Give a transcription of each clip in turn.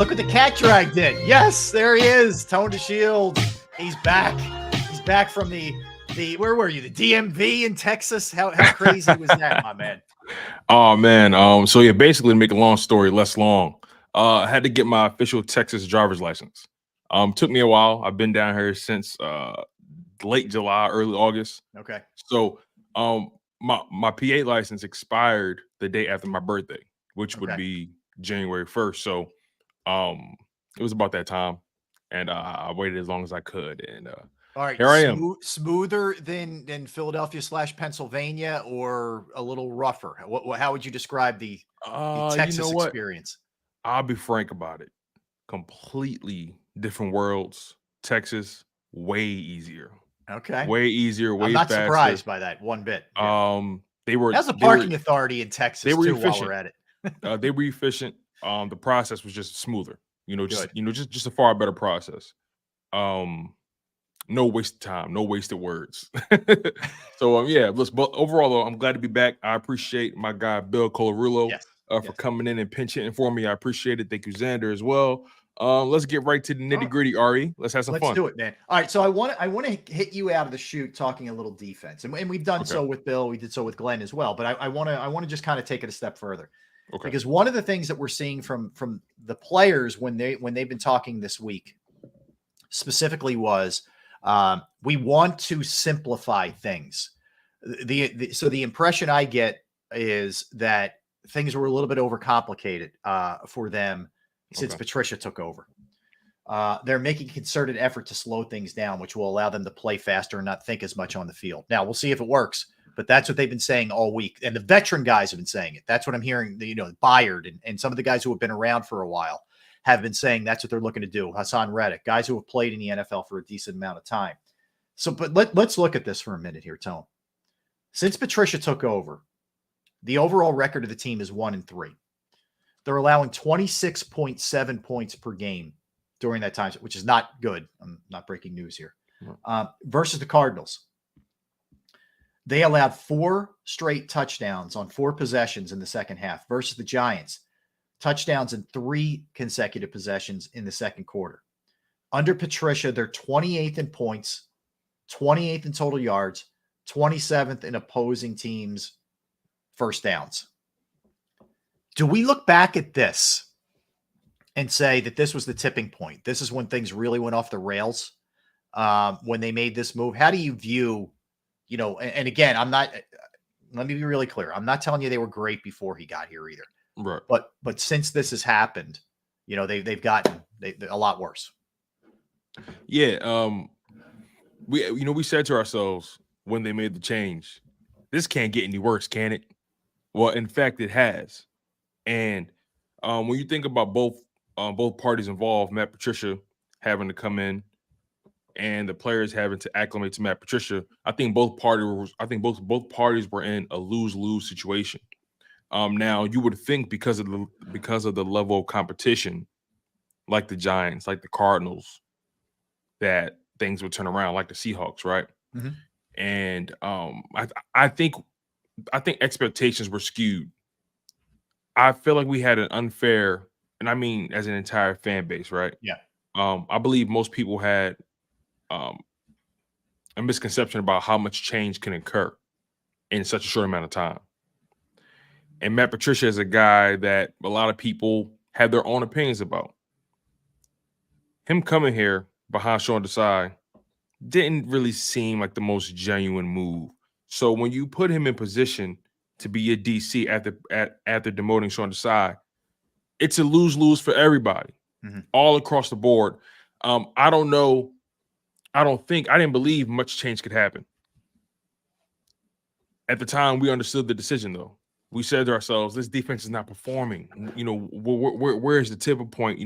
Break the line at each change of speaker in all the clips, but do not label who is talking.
Look what the cat drag did. Yes, there he is. Tone DeShield. He's back. He's back from the where were you? The DMV in Texas? How crazy was that, my man?
Oh man. So yeah, basically to make a long story less long, I had to get my official Texas driver's license. Took me a while. I've been down here since late July, early August.
Okay.
So my PA license expired the day after my birthday, which would be January 1st. So it was about that time, and I waited as long as I could, and
all right,
here I am.
Smoother than Philadelphia / Pennsylvania, or a little rougher? How would you describe the Texas experience?
I'll be frank about it. Completely different worlds. Texas, way easier.
Okay,
way easier. Way
I'm not
faster.
Surprised by that one bit. Yeah.
They were.
How's the parking authority in Texas?
They were
too,
efficient.
while we're at it.
They were efficient. The process was just smoother. Just a far better process. No wasted time, no wasted words. So yeah, but overall though, I'm glad to be back. I appreciate my guy Bill Colarulo for coming in and pinch hitting for me. I appreciate it. Thank you, Xander, as well. Let's get right to the nitty-gritty, Ari. Let's have some fun.
Let's do it, man. All right, so I want to hit you out of the chute talking a little defense, and we've done so with Bill. We did so with Glenn as well. But I want to just kind of take it a step further. Okay. Because one of the things that we're seeing from the players when they've been talking this week specifically was we want to simplify things. So the impression I get is that things were a little bit overcomplicated for them since Patricia took over. They're making a concerted effort to slow things down, which will allow them to play faster and not think as much on the field. Now we'll see if it works. But that's what they've been saying all week. And the veteran guys have been saying it. That's what I'm hearing, Byard and some of the guys who have been around for a while have been saying that's what they're looking to do. Hassan Reddick, guys who have played in the NFL for a decent amount of time. So, but let's look at this for a minute here, Tone. Since Patricia took over, the overall record of the team is 1-3. They're allowing 26.7 points per game during that time, which is not good. I'm not breaking news here. Versus the Cardinals. They allowed 4 straight touchdowns on 4 possessions in the second half versus the Giants. Touchdowns in 3 consecutive possessions in the second quarter. Under Patricia, they're 28th in points, 28th in total yards, 27th in opposing teams' first downs. Do we look back at this and say that this was the tipping point? This is when things really went off the rails when they made this move. How do you view, and again, let me be really clear. I'm not telling you they were great before he got here either.
Right.
But since this has happened, they've gotten a lot worse.
Yeah. We said to ourselves when they made the change, this can't get any worse, can it? Well, in fact, it has. And when you think about both parties involved, Matt Patricia having to come in and the players having to acclimate to Matt Patricia, I think both parties were in a lose-lose situation. Now you would think because of the level of competition, like the Giants, like the Cardinals, that things would turn around, like the Seahawks, right? Mm-hmm. And I think expectations were skewed. I feel like we had an unfair, and I mean as an entire fan base, right?
Yeah.
I believe most people had a misconception about how much change can occur in such a short amount of time. And Matt Patricia is a guy that a lot of people have their own opinions about. Him coming here behind Sean Desai didn't really seem like the most genuine move. So when you put him in position to be a DC after demoting Sean Desai, it's a lose-lose for everybody, all across the board. I don't know. I didn't believe much change could happen. At the time, we understood the decision, though. We said to ourselves, this defense is not performing. Where's the tipping point?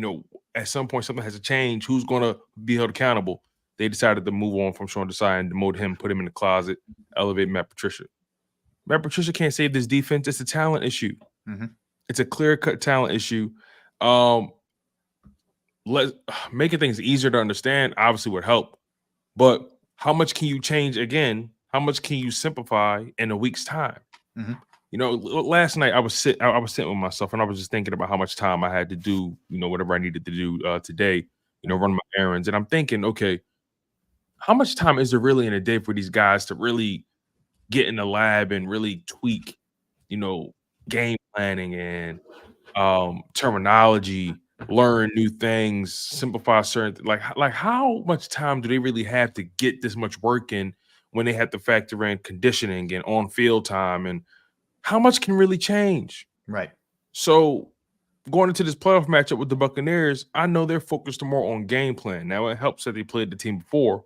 At some point, something has to change. Who's going to be held accountable? They decided to move on from Sean Desai and demote him, put him in the closet, elevate Matt Patricia. Matt Patricia can't save this defense. It's a talent issue. Mm-hmm. It's a clear-cut talent issue. Making things easier to understand obviously would help. But how much can you change again? How much can you simplify in a week's time? Mm-hmm. last night I was sitting with myself and I was just thinking about how much time I had to do, whatever I needed to do today, run my errands. And I'm thinking, okay, how much time is there really in a day for these guys to really get in the lab and really tweak, game planning and terminology, learn new things, simplify certain like how much time do they really have to get this much work in when they have to factor in conditioning and on field time, and how much can really change?
Right.
So going into this playoff matchup with the Buccaneers, I know they're focused more on game plan. Now it helps that they played the team before,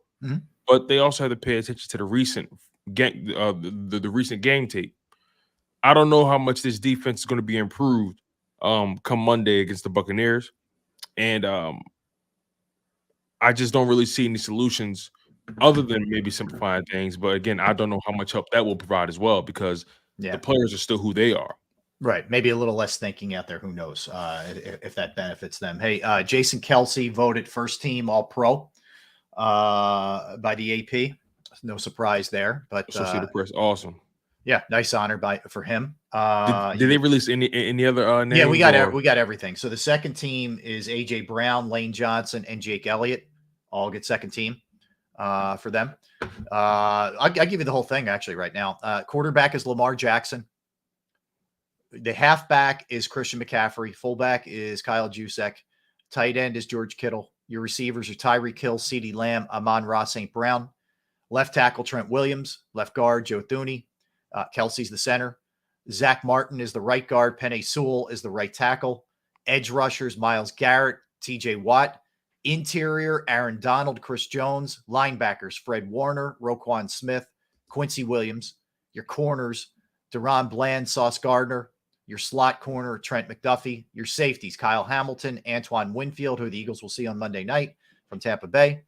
but they also have to pay attention to the recent game, the recent game tape. I don't know how much this defense is going to be improved come Monday against the Buccaneers, and I just don't really see any solutions other than maybe simplifying things. But again, I don't know how much help that will provide as well, because the players are still who they are.
Right. Maybe a little less thinking out there. Who knows if that benefits them. Hey, Jason Kelce voted first team All-Pro by the AP. No surprise there. But
Associated Press, awesome.
Yeah, nice honor for him.
Did they release any other names?
Yeah, we got everything. So the second team is AJ Brown, Lane Johnson, and Jake Elliott. All get second team for them. I'll give you the whole thing actually right now. Quarterback is Lamar Jackson. The halfback is Christian McCaffrey. Fullback is Kyle Juszczyk. Tight end is George Kittle. Your receivers are Tyreek Hill, CeeDee Lamb, Amon-Ra St. Brown. Left tackle, Trent Williams. Left guard, Joe Thuney. Kelsey's the center. Zach Martin is the right guard. Penei Sewell is the right tackle. Edge rushers, Myles Garrett, TJ Watt. Interior, Aaron Donald, Chris Jones. Linebackers, Fred Warner, Roquan Smith, Quincy Williams. Your corners, Deron Bland, Sauce Gardner. Your slot corner, Trent McDuffie. Your safeties, Kyle Hamilton, Antoine Winfield, who the Eagles will see on Monday night from Tampa Bay.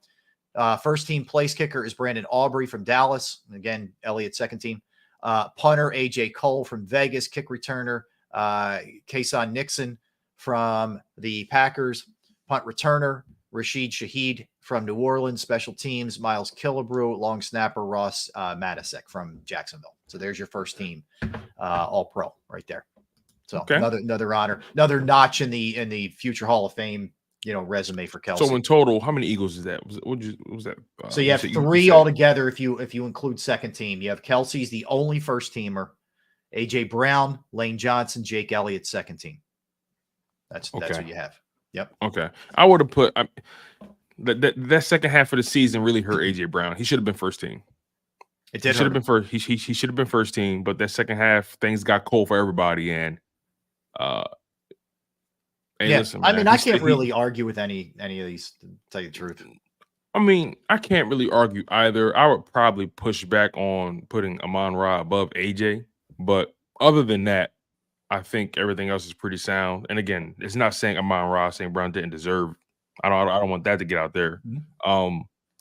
First team place kicker is Brandon Aubrey from Dallas. Again, Elliott, second team. Punter, AJ Cole from Vegas. Kick returner, Kason Nixon from the Packers. Punt returner, Rashid Shaheed from New Orleans. Special teams, Miles Killebrew. Long snapper, Ross Matisek from Jacksonville. So there's your first team All-Pro right there. So another honor, another notch in the future Hall of Fame, resume for Kelce.
So in total, how many Eagles is that? What was that?
So you have three altogether. If you include second team, you have Kelce's the only first teamer, AJ Brown, Lane Johnson, Jake Elliott, second team. That's what you have. Yep. Okay.
I would have put that second half of the season really hurt AJ Brown. He should have been first team.
It did.
He should have been first. He should have been first team. But that second half, things got cold for everybody, and
listen, man, I can't really argue with any of these, to tell you the truth.
I mean, I can't really argue either. I would probably push back on putting Amon-Ra above AJ, but other than that, I think everything else is pretty sound. And again, it's not saying Amon-Ra St. Brown didn't deserve. I don't want that to get out there.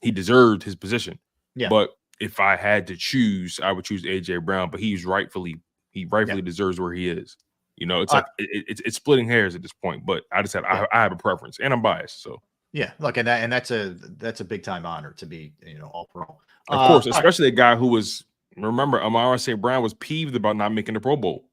He deserved his position. Yeah. But if I had to choose, I would choose AJ Brown. But he rightfully deserves where he is. It's like it's splitting hairs at this point. But I just I have a preference, and I'm biased. So
yeah, look, and that's a big time honor to be All-Pro.
Of course, especially a guy who was. Remember, Amon-Ra St. Brown was peeved about not making the Pro Bowl.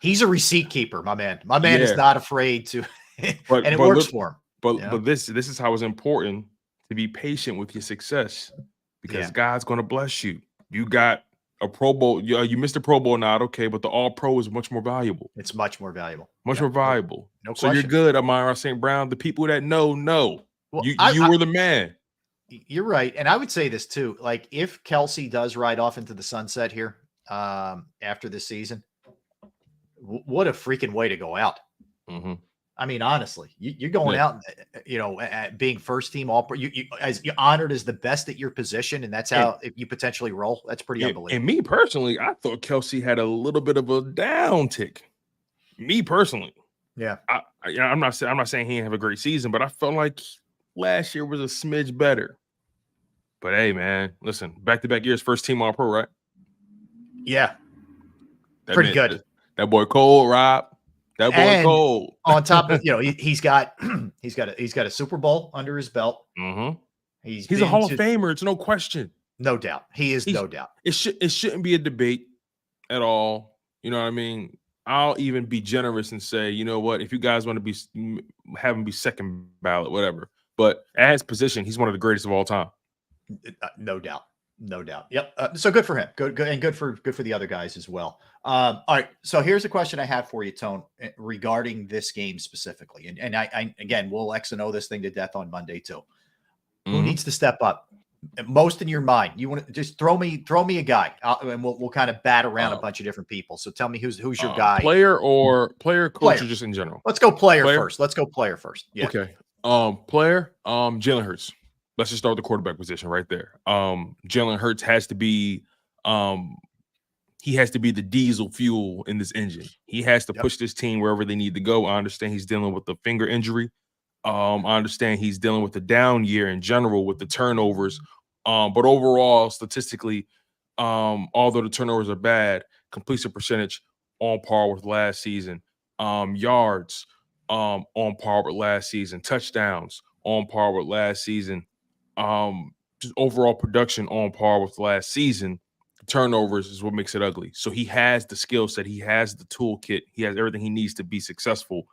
He's a receipt keeper, my man. My man is not afraid to, and it works for him.
But this is how it's important to be patient with your success, because God's going to bless you. You got a Pro Bowl. You missed a Pro Bowl, not okay, but the All-Pro is much more valuable.
It's much more valuable.
Much more valuable.
No
so
question.
You're good, Amon-Ra St. Brown. The people that know. Well, you were the man.
You're right. And I would say this too. Like, if Kelce does ride off into the sunset here after this season, what a freaking way to go out. I mean, honestly, you're going out, at being first team All-Pro. You're honored as the best at your position, and that's how you potentially roll. That's pretty unbelievable.
And me personally, I thought Kelce had a little bit of a down tick. Me personally, I'm not saying he didn't have a great season, but I felt like last year was a smidge better. But hey, man, listen, back-to-back years, first team All-Pro, right?
Yeah, pretty good.
That boy Cole, Rob. That boy Cole.
On top of he's got a Super Bowl under his belt.
He's a Hall of Famer. It's no question.
No doubt. He is no doubt.
It shouldn't be a debate at all. You know what I mean? I'll even be generous and say, you know what? If you guys want to be have him be second ballot, whatever. But at his position, he's one of the greatest of all time.
No doubt. No doubt. Yep. So good for him. Good, and good for the other guys as well. All right. So here's a question I have for you, Tone, regarding this game specifically. And I again, we'll X and O this thing to death on Monday too. Who needs to step up most in your mind? You want to just throw me a guy, and we'll kind of bat around a bunch of different people. So tell me who's your guy,
player, coach, or just in general.
Let's go player first. Let's go player first. Yeah.
Okay. Player, Jalen Hurts. Let's just start with the quarterback position right there. Jalen Hurts has to be, he has to be the diesel fuel in this engine. He has to push this team wherever they need to go. I understand he's dealing with the finger injury. I understand he's dealing with the down year in general with the turnovers. But overall, statistically, although the turnovers are bad, completion percentage on par with last season. Yards on par with last season. Touchdowns on par with last season. Just overall production on par with last season. Turnovers is what makes it ugly. So he has the skill set. He has the toolkit. He has everything he needs to be successful.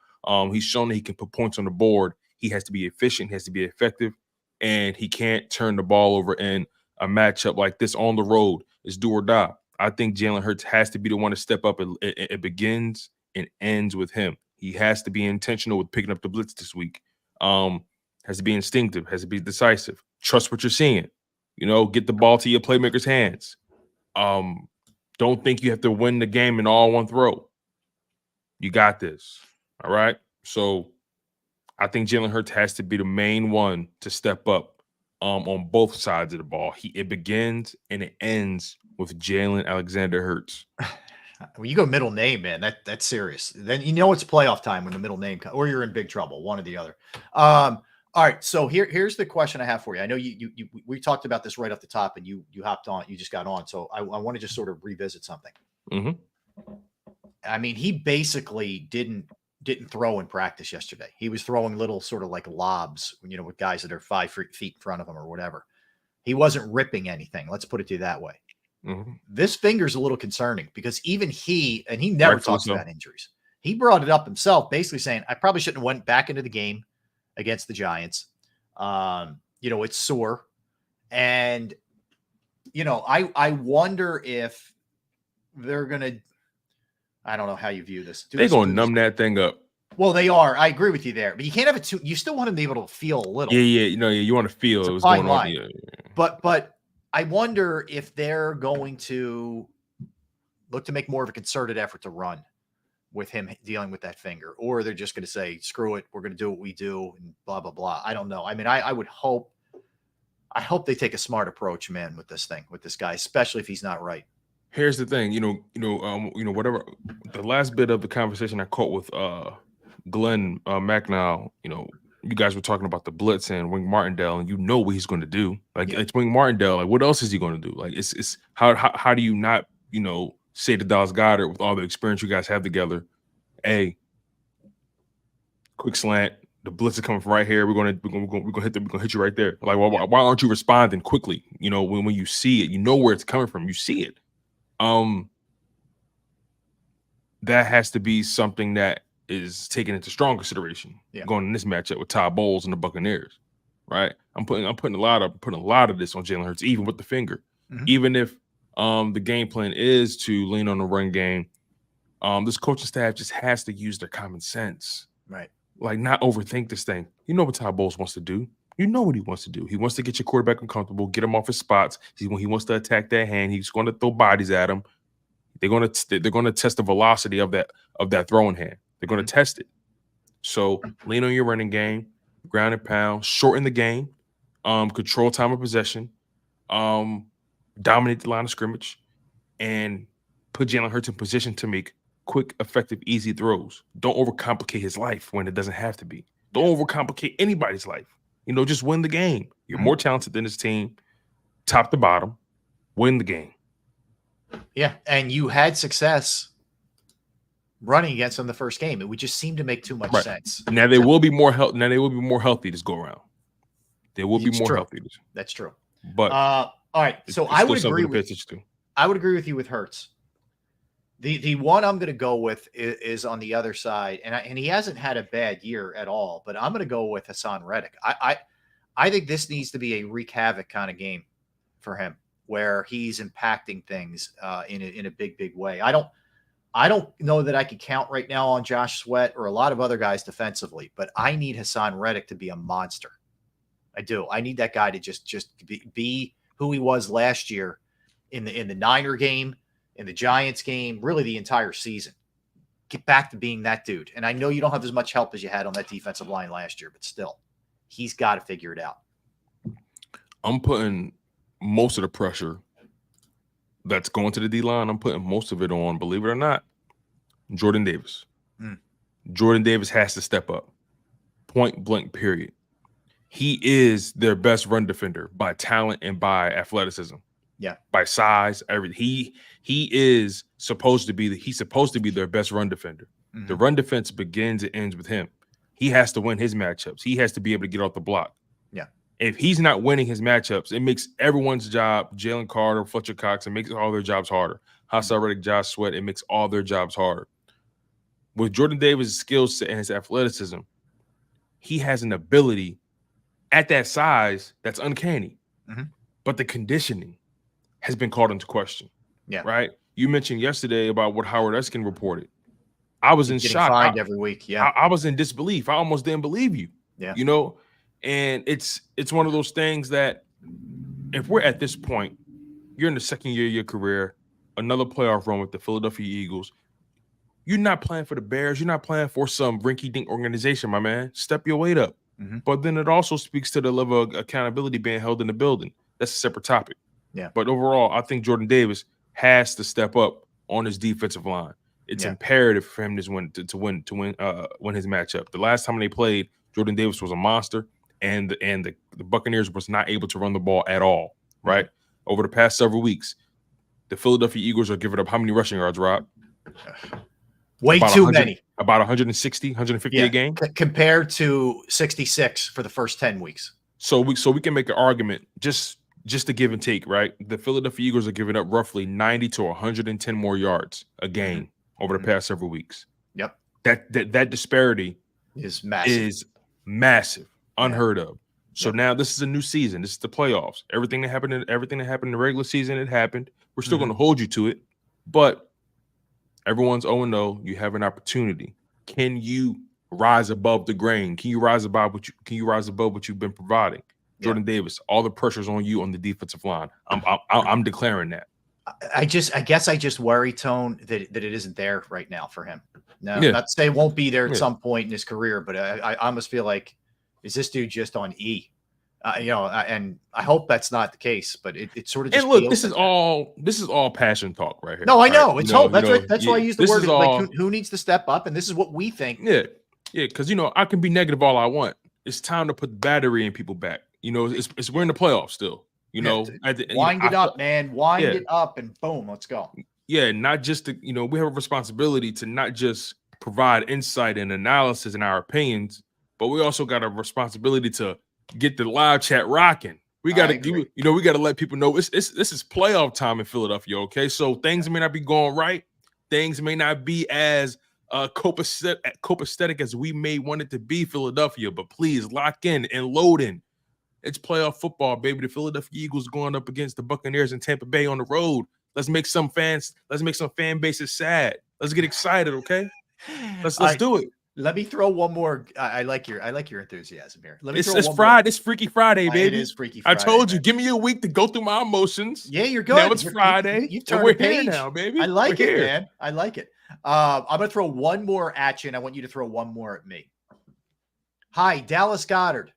He's shown that he can put points on the board. He has to be efficient. He has to be effective. And he can't turn the ball over in a matchup like this on the road. It's do or die. I think Jalen Hurts has to be the one to step up. It begins and ends with him. He has to be intentional with picking up the blitz this week. Has to be instinctive. Has to be decisive. Trust what you're seeing. You know, get the ball to your playmaker's hands. Don't think you have to win the game in all one throw. You got this. All right. So I think Jalen Hurts has to be the main one to step up on both sides of the ball. It begins and it ends with Jalen Alexander Hurts.
When you go middle name, man, that's serious. Then you know it's playoff time when the middle name comes, or you're in big trouble, one or the other. All right, so here's the question I have for you. I know we talked about this right off the top, and you hopped on, you just got on. So I want to just sort of revisit something. I mean, he basically didn't throw in practice yesterday. He was throwing little sort of like lobs, you know, with guys that are 5 feet in front of him or whatever. He wasn't ripping anything. Let's put it to you that way. This finger's a little concerning because even he never talks about injuries. He brought it up himself, basically saying, I probably shouldn't have went back into the game against the Giants. You know, it's sore. And, you know, I wonder if they're going to, I don't know how you view this.
They're going to numb that thing up.
Well, they are. I agree with you there. But you can't have it too. You still want to be able to feel a little.
Yeah. You know, you want to feel what's going on. Yeah.
But I wonder if they're going to look to make more of a concerted effort to run with him dealing with that finger, or they're just going to say, screw it, we're going to do what we do and blah, blah, blah. I don't know. I mean, I would hope, they take a smart approach, man, with this thing, with this guy, especially if he's not right.
Here's the thing, whatever the last bit of the conversation I caught with Glenn McNow, you know, you guys were talking about the blitz and Wink Martindale, and you know what he's going to do. Like it's Wink Martindale. Like what else is he going to do? Like it's how do you not, you know, say to Dallas Goedert with all the experience you guys have together, hey, quick slant, the blitz is coming from right here. We're gonna hit you right there. Like why aren't you responding quickly? You know, when you see it, you know where it's coming from. You see it. That has to be something that is taken into strong consideration going in this matchup with Todd Bowles and the Buccaneers, right? I'm putting a lot of this on Jalen Hurts, even with the finger, even if the game plan is to lean on the run game. This coaching staff just has to use their common sense,
right?
Like not overthink this thing. You know what Todd Bowles wants to do. You know what he wants to do. He wants to get your quarterback uncomfortable, get him off his spots. He wants to attack that hand. He's going to throw bodies at him. They're going to test the velocity of that throwing hand. They're going to test it. So lean on your running game, ground and pound, shorten the game, control time of possession, dominate the line of scrimmage, and put Jalen Hurts in position to make quick, effective, easy throws. Don't overcomplicate his life when it doesn't have to be. Don't overcomplicate anybody's life. You know, just win the game. You're more talented than this team, top to bottom. Win the game.
Yeah, and you had success running against them the first game. It would just seem to make too much sense.
Now they will be more healthy. Now they will be more healthy this go around. They will be more healthy.
That's true.
But
all right. So I would agree with you with Hurts. The one I'm going to go with is on the other side, and he hasn't had a bad year at all. But I'm going to go with Hassan Reddick. I think this needs to be a wreak havoc kind of game for him, where he's impacting things in a big way. I don't know that I could count right now on Josh Sweat or a lot of other guys defensively, but I need Hassan Reddick to be a monster. I do. I need that guy to just be who he was last year in the Niner game, in the Giants game, really the entire season. Get back to being that dude. And I know you don't have as much help as you had on that defensive line last year, but still, he's got to figure it out.
I'm putting most of the pressure that's going to the D-line. I'm putting most of it on, believe it or not, Jordan Davis. Jordan Davis has to step up. Point blank, period. He is their best run defender by talent and by athleticism.
Yeah.
By size, everything. He is supposed to be their best run defender. The run defense begins and ends with him. He has to win his matchups. He has to be able to get off the block.
Yeah.
If he's not winning his matchups, it makes everyone's job, Jalen Carter, Fletcher Cox, it makes all their jobs harder. Hassan Reddick, Josh Sweat, it makes all their jobs harder. With Jordan Davis' skill set and his athleticism, he has an ability at that size that's uncanny. But the conditioning has been called into question.
Yeah.
Right? You mentioned yesterday about what Howard Eskin reported. I was in shock.
Fined every week. Yeah.
I was in disbelief. I almost didn't believe you.
Yeah.
You know, and it's one of those things that if we're at this point, you're in the second year of your career, another playoff run with the Philadelphia Eagles. You're not playing for the Bears. You're not playing for some rinky-dink organization, my man. Step your weight up. But then it also speaks to the level of accountability being held in the building. That's a separate topic.
Yeah.
But overall, I think Jordan Davis has to step up on his defensive line. It's imperative for him to win his matchup. The last time they played, Jordan Davis was a monster, and the Buccaneers was not able to run the ball at all. Right? Over the past several weeks, the Philadelphia Eagles are giving up how many rushing yards, Rob?
Way too many.
About 160, 150 a game?
Compared to 66 for the first 10 weeks.
So we can make an argument just to give and take, right? The Philadelphia Eagles are giving up roughly 90 to 110 more yards a game over the past several weeks.
Yep.
That disparity
is massive.
Unheard of. So now this is a new season. This is the playoffs. Everything that happened in the regular season, it happened. We're still going to hold you to it, but everyone's 0-0. You have an opportunity. Can you rise above the grain? Can you rise above what you've been providing? Jordan Davis, all the pressure's on you on the defensive line. I'm declaring that.
I guess I just worry, Tone, that it isn't there right now for him. No, not to say it won't be there at some point in his career, but I almost feel like, is this dude just on E? And I hope that's not the case, but it sort of just.
And look, this is all passion talk right here.
No, I know it's hope. That's why I use the word.
All,
like who needs to step up, and this is what we think.
Yeah, because I can be negative all I want. It's time to put battery in people back. It's we're in the playoffs still.
Wind it up, man. Wind it up, and boom, let's go.
Yeah, not just to, we have a responsibility to not just provide insight and analysis and our opinions, but we also got a responsibility to get the live chat rocking. We got to, we got to let people know this is playoff time in Philadelphia. Okay, so things may not be going right. Things may not be as copacetic as we may want it to be, Philadelphia. But please lock in and load in. It's playoff football, baby. The Philadelphia Eagles going up against the Buccaneers in Tampa Bay on the road. Let's make some fan bases sad. Let's get excited, okay? Let's do it.
Let me throw one more. I like your enthusiasm here.
It's Friday. It's Freaky Friday, baby.
It is Freaky Friday.
I told you, give me a week to go through my emotions.
Yeah, you're good.
Now it's Friday.
You've turned
we're
the page.
Here now, baby.
I like it, man. I like it. I'm gonna throw one more at you, and I want you to throw one more at me. Hi, Dallas Goddard.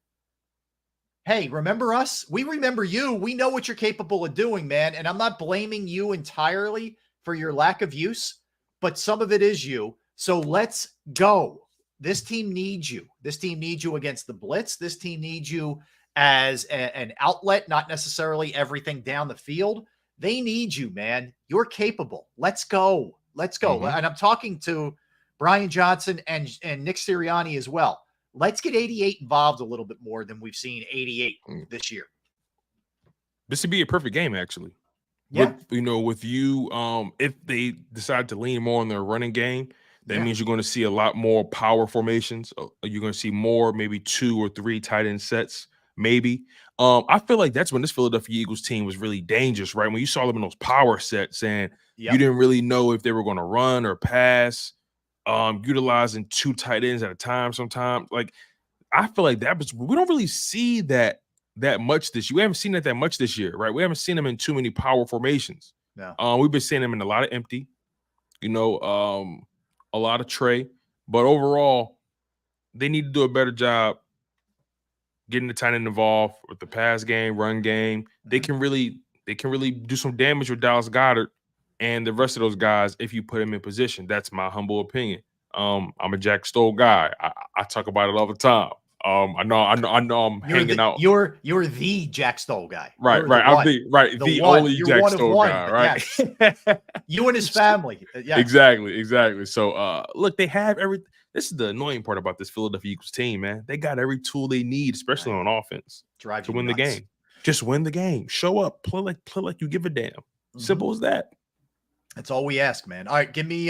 Hey, remember us? We remember you. We know what you're capable of doing, man. And I'm not blaming you entirely for your lack of use, but some of it is you. So let's go. This team needs you. This team needs you against the blitz. This team needs you as an outlet, not necessarily everything down the field. They need you, man. You're capable. Let's go. Let's go. And I'm talking to Brian Johnson and Nick Sirianni as well. Let's get 88 involved a little bit more than we've seen 88 this year.
This would be a perfect game, actually. with you, if they decide to lean more on their running game, that means you're going to see a lot more power formations. You're going to see more, maybe 2 or 3 tight end sets, maybe. I feel like that's when this Philadelphia Eagles team was really dangerous, right? When you saw them in those power sets and you didn't really know if they were going to run or pass, utilizing 2 tight ends at a time sometimes. Like, I feel like we don't really see that much this year. We haven't seen that much this year, right? We haven't seen them in too many power formations.
No.
We've been seeing them in a lot of empty, a lot of tray. But overall, they need to do a better job getting the tight end involved with the pass game, run game. They can really do some damage with Dallas Goedert and the rest of those guys if you put them in position. That's my humble opinion. I'm a Jack Stoll guy. I talk about it all the time. I know I'm hanging out.
You're the Jack Stoll guy.
Right. I'm the only Jack Stoll guy, right?
Yes. You and his family. Yeah.
Exactly. So look, they have everything. This is the annoying part about this Philadelphia Eagles team, man. They got every tool they need, especially on offense, to win the game. Just win the game. Show up. Play like you give a damn. Simple as that.
That's all we ask, man. All right, give me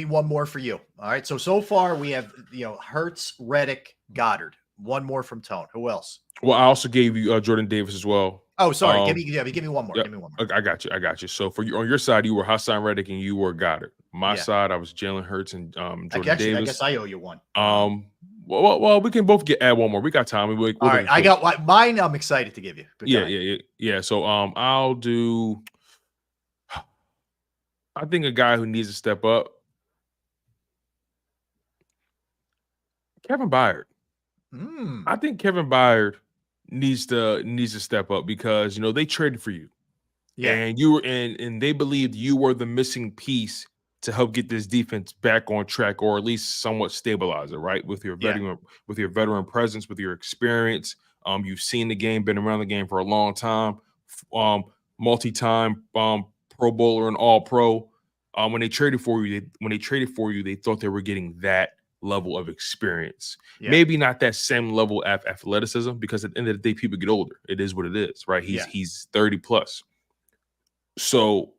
one more for you. All right, so far we have Hurts, Reddick, Goddard. One more from Tone. Who else?
Well, I also gave you Jordan Davis as well.
Oh, sorry. Give me one more. Give me one more.
I got you. So for you, on your side, you were Hassan Reddick and you were Goddard. My side, I was Jalen Hurts and Jordan Davis. I guess
I owe you one.
Well, we can both add one more. We got time. All
right, I got mine. I'm excited to give you.
Yeah. So I'll do. I think a guy who needs to step up, Kevin Byard. I think Kevin Byard needs to step up because they traded for you, and you were and they believed you were the missing piece to help get this defense back on track, or at least somewhat stabilize it, right? With your veteran presence, with your experience, you've seen the game, been around the game for a long time, multi-time Pro Bowler and All Pro. When they traded for you, they thought they were getting that level of experience. Maybe not that same level of athleticism, because at the end of the day, people get older. It is what it is, right? He's 30 plus. So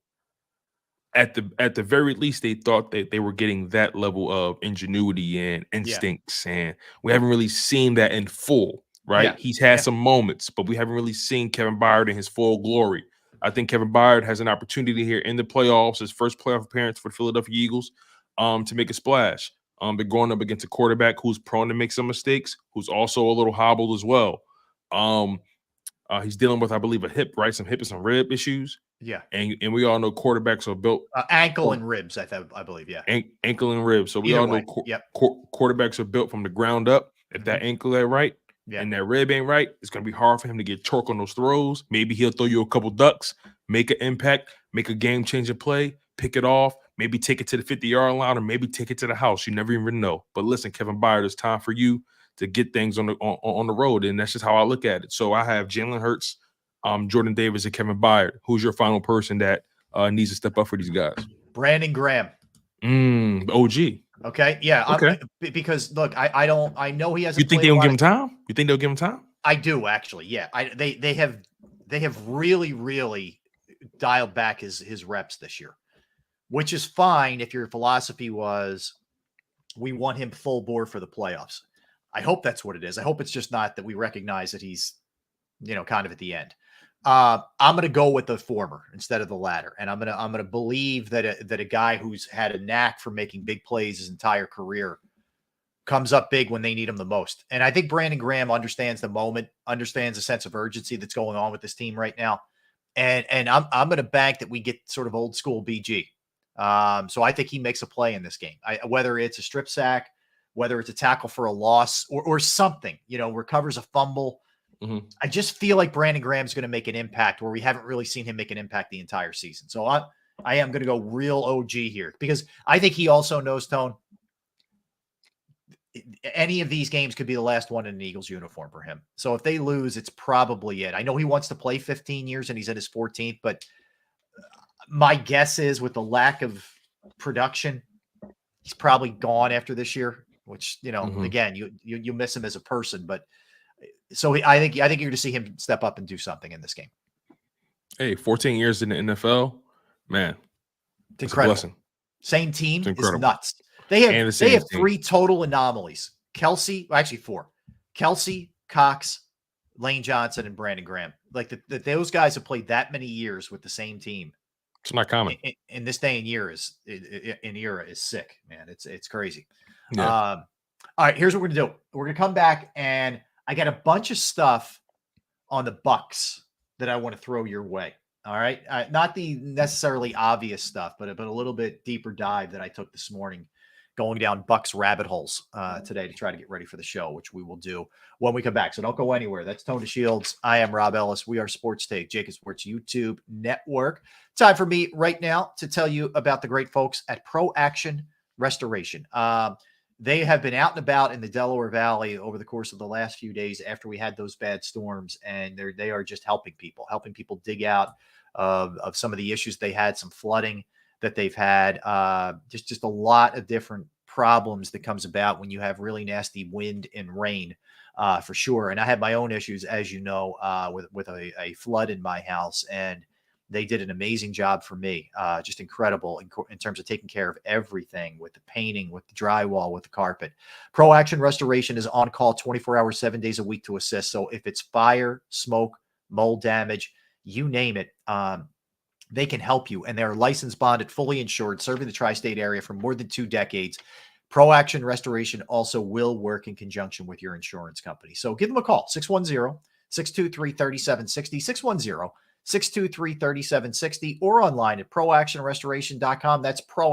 at the very least, they thought that they were getting that level of ingenuity and instincts, and we haven't really seen that in full, right? He's had some moments, but we haven't really seen Kevin Byard in his full glory. I think Kevin Byard has an opportunity here in the playoffs, his first playoff appearance for the Philadelphia Eagles, to make a splash. They're going up against a quarterback who's prone to make some mistakes, who's also a little hobbled as well. He's dealing with, I believe, a hip, right? Some hip and some rib issues.
Yeah.
And we all know quarterbacks are built
ankle and ribs, I believe. Yeah.
Ankle and ribs. So we all know quarterbacks are built from the ground up. If that ankle ain't right and that rib ain't right, it's going to be hard for him to get torque on those throws. Maybe he'll throw you a couple ducks, make an impact, make a game-changing play, pick it off, maybe take it to the 50-yard line, or maybe take it to the house. You never even know. But listen, Kevin Byard, it's time for you to get things on the road, and that's just how I look at it. So I have Jalen Hurts, Jordan Davis, and Kevin Byard. Who's your final person that needs to step up for these guys?
Brandon Graham.
The OG.
Okay. Yeah. Okay. Because look, I know he hasn't.
You think they'll give him time? You think they'll give him time?
I do, actually. Yeah. They have really dialed back his reps this year, which is fine if your philosophy was we want him full bore for the playoffs. I hope that's what it is. I hope it's just not that we recognize that he's, kind of at the end. I'm going to go with the former instead of the latter. And I'm going to believe that a guy who's had a knack for making big plays his entire career comes up big when they need him the most. And I think Brandon Graham understands the moment, understands the sense of urgency that's going on with this team right now. And I'm going to bank that we get sort of old school BG. So I think he makes a play in this game, whether it's a strip sack, whether it's a tackle for a loss or something, recovers a fumble. I just feel like Brandon Graham's going to make an impact where we haven't really seen him make an impact the entire season. So I am going to go real OG here, because I think he also knows, Tone, any of these games could be the last one in an Eagles uniform for him. So if they lose, it's probably it. I know he wants to play 15 years and he's at his 14th, but my guess is with the lack of production, he's probably gone after this year, which, again, you miss him as a person, but so I think you're going to see him step up and do something in this game.
Hey, 14 years in the NFL, man,
It's
it's a
incredible.
blessing.
Same team
It's
is
incredible.
nuts. They
And the
have
same team.
3 total anomalies. Kelsey, well, actually 4. Kelsey, Cox, Lane Johnson, and Brandon Graham. Like those guys have played that many years with the same team.
It's not common.
In this day and year is sick, man. It's crazy.
Yeah.
All right, here's what we're gonna do. We're gonna come back, and I got a bunch of stuff on the Bucs that I want to throw your way. All right, not the necessarily obvious stuff, but a little bit deeper dive that I took this morning, going down Bucs rabbit holes today to try to get ready for the show, which we will do when we come back. So don't go anywhere. That's Tony Shields. I am Rob Ellis. We are Sports Take, JAKIB Sports YouTube Network. Time for me right now to tell you about the great folks at Pro Action Restoration. They have been out and about in the Delaware Valley over the course of the last few days after we had those bad storms, and they are just helping people dig out of some of the issues they had, some flooding that they've had, just a lot of different problems that comes about when you have really nasty wind and rain, for sure. And I had my own issues, as you know, with a flood in my house, and they did an amazing job for me. Just incredible in terms of taking care of everything, with the painting, with the drywall, with the carpet. Pro Action Restoration is on call 24 hours, 7 days a week to assist. So if it's fire, smoke, mold damage, you name it, they can help you. And they're licensed, bonded, fully insured, serving the tri-state area for more than 2 decades. Pro Action Restoration also will work in conjunction with your insurance company. So give them a call, 610-623-3760, 610-623-3760, or online at proactionrestoration.com. That's Pro